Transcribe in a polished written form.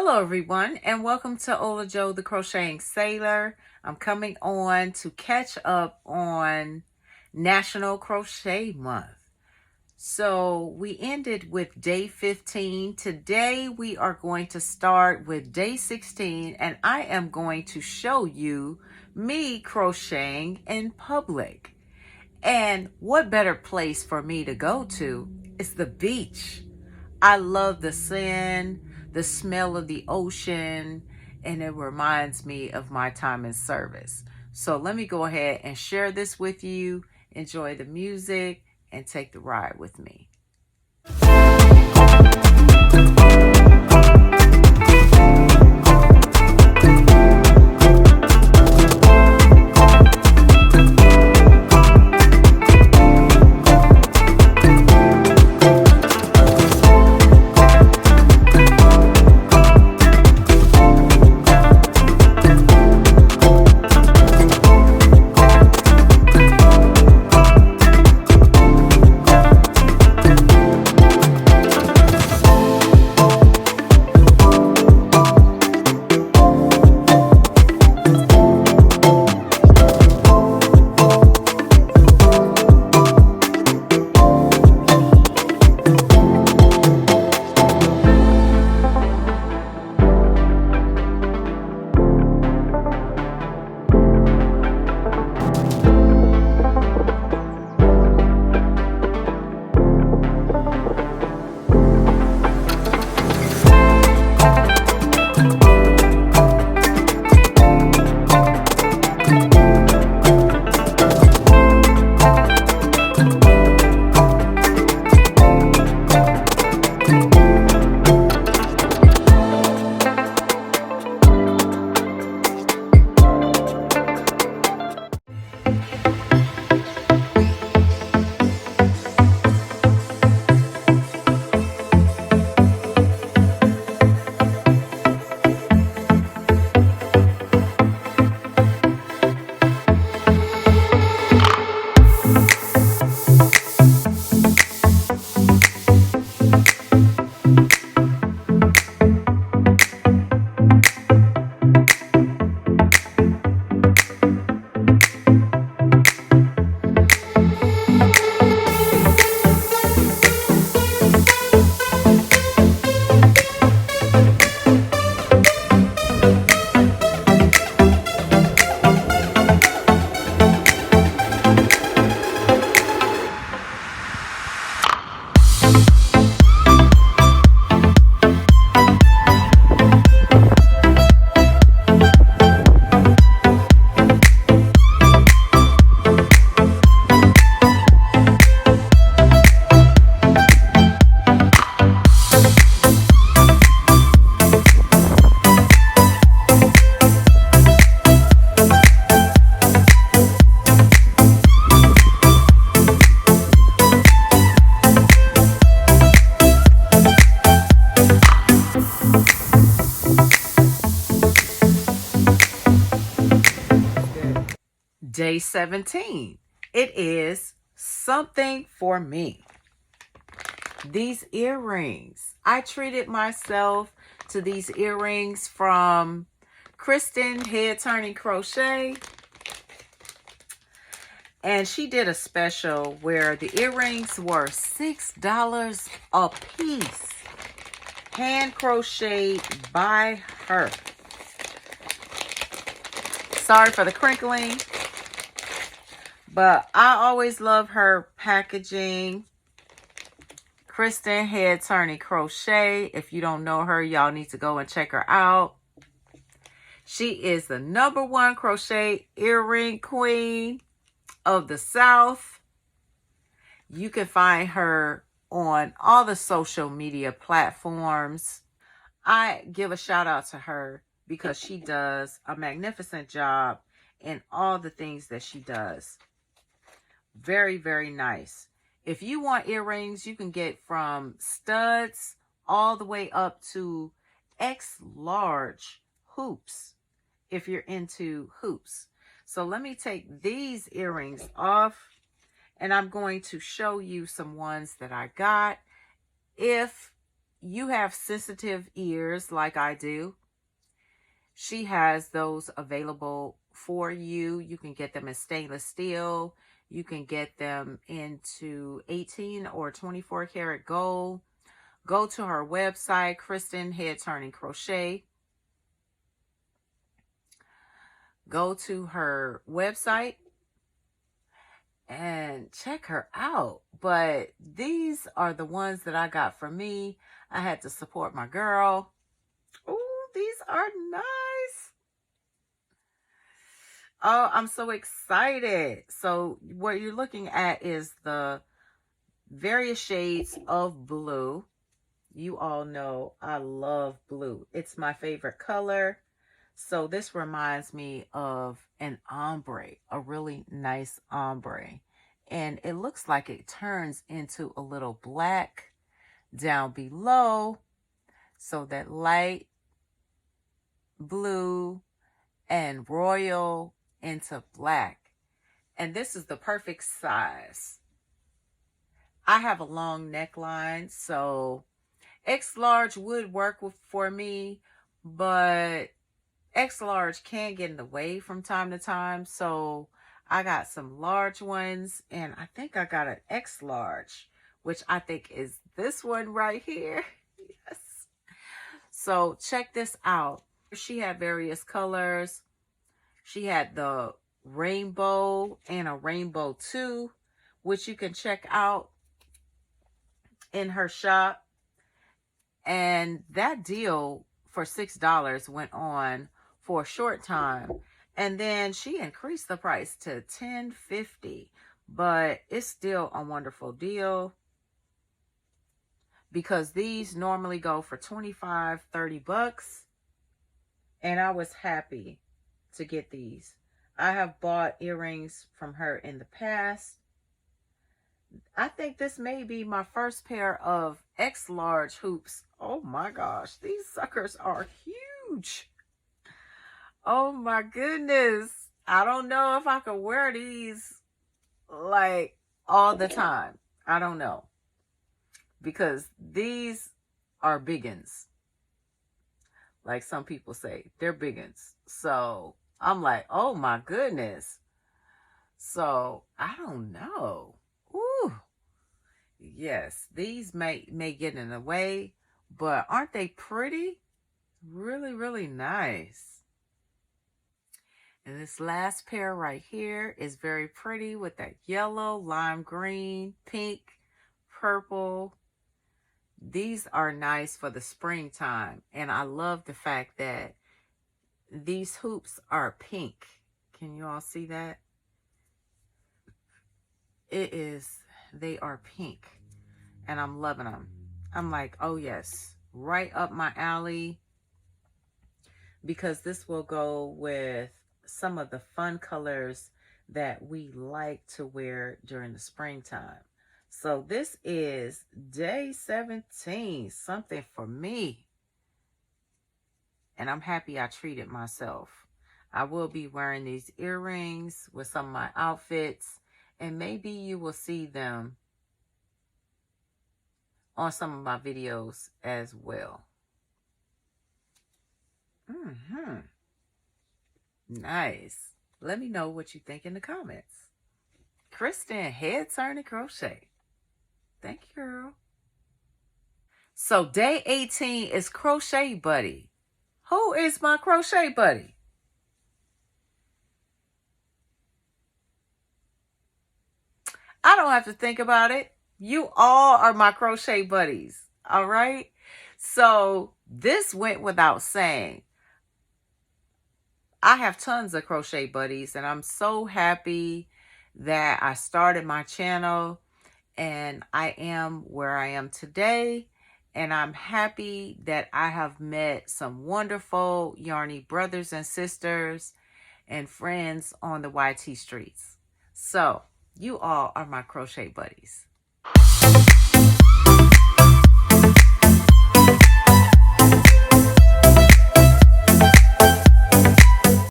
Hello everyone, and welcome to Ola Joe the Crocheting Sailor. I'm coming on to catch up on National Crochet Month. So we ended with day 15. Today we are going to start with day 16, and I am going to show you me crocheting in public. And what better place for me to go to is the beach. I love the sand, the smell of the ocean, and it reminds me of my time in service. So let me go ahead and share this with you. Enjoy the music and take the ride with me. Day 17. It is something for me. These earrings. I treated myself to these earrings from Kristen Head Turning Crochet. And she did a special where the earrings were $6 a piece. Hand crocheted by her. Sorry for the crinkling. But I always love her packaging. Kristen Head Turning Crochet. If you don't know her, y'all need to go and check her out. She is the #1 crochet earring queen of the South. You can find her on all the social media platforms. I give a shout out to her because she does a magnificent job in all the things that she does. Very, very nice. If you want earrings, you can get from studs all the way up to X large hoops if you're into hoops. So let me take these earrings off and I'm going to show you some ones that I got. If you have sensitive ears like I do, she has those available for you. You can get them in stainless steel. You can get them into 18 or 24 karat gold. Go to her website, Kristen Head Turning Crochet. Go to her website and check her out. But these are the ones that I got for me. I had to support my girl. Oh, these are nice. Oh, I'm so excited. So what you're looking at is the various shades of blue. You all know I love blue. It's my favorite color. So this reminds me of an ombre, a really nice ombre. And it looks like it turns into a little black down below. So that light blue and royal into black. And this is the perfect size. I have a long neckline, so X large would work for me, but X large can get in the way from time to time. So I got some large ones, and I think I got an X large, which I think is this one right here. Yes. So check this out. She had various colors. She had the rainbow and a rainbow 2, which you can check out in her shop. And that deal for $6 went on for a short time. And then she increased the price to $10.50. But it's still a wonderful deal, because these normally go for $25-30. And I was happy to get these. I have bought earrings from her in the past. I think this may be my first pair of X large hoops. Oh my gosh, these suckers are huge. Oh my goodness. I don't know if I could wear these like all the time. I don't know, because these are biggins. Like some people say, they're biggins. So I'm like, oh my goodness. So I don't know. Ooh. Yes, these may get in the way, but aren't they pretty? Really, really nice. And this last pair right here is very pretty with that yellow, lime green, pink, purple. These are nice for the springtime. And I love the fact that these hoops are pink. Can you all see that? They are pink. And I'm loving them. I'm like, oh yes, right up my alley. Because this will go with some of the fun colors that we like to wear during the springtime. So this is day 17, something for me. And I'm happy I treated myself. I will be wearing these earrings with some of my outfits, and maybe you will see them on some of my videos as well. Nice. Let me know what you think in the comments. Kristen, Head Turning Crochet. Thank you, girl. So day 18 is Crochet Buddy. Who is my crochet buddy? I don't have to think about it. You all are my crochet buddies. All right. So this went without saying. I have tons of crochet buddies, and I'm so happy that I started my channel and I am where I am today. And I'm happy that I have met some wonderful Yarny brothers and sisters and friends on the YT streets. So you all are my crochet buddies.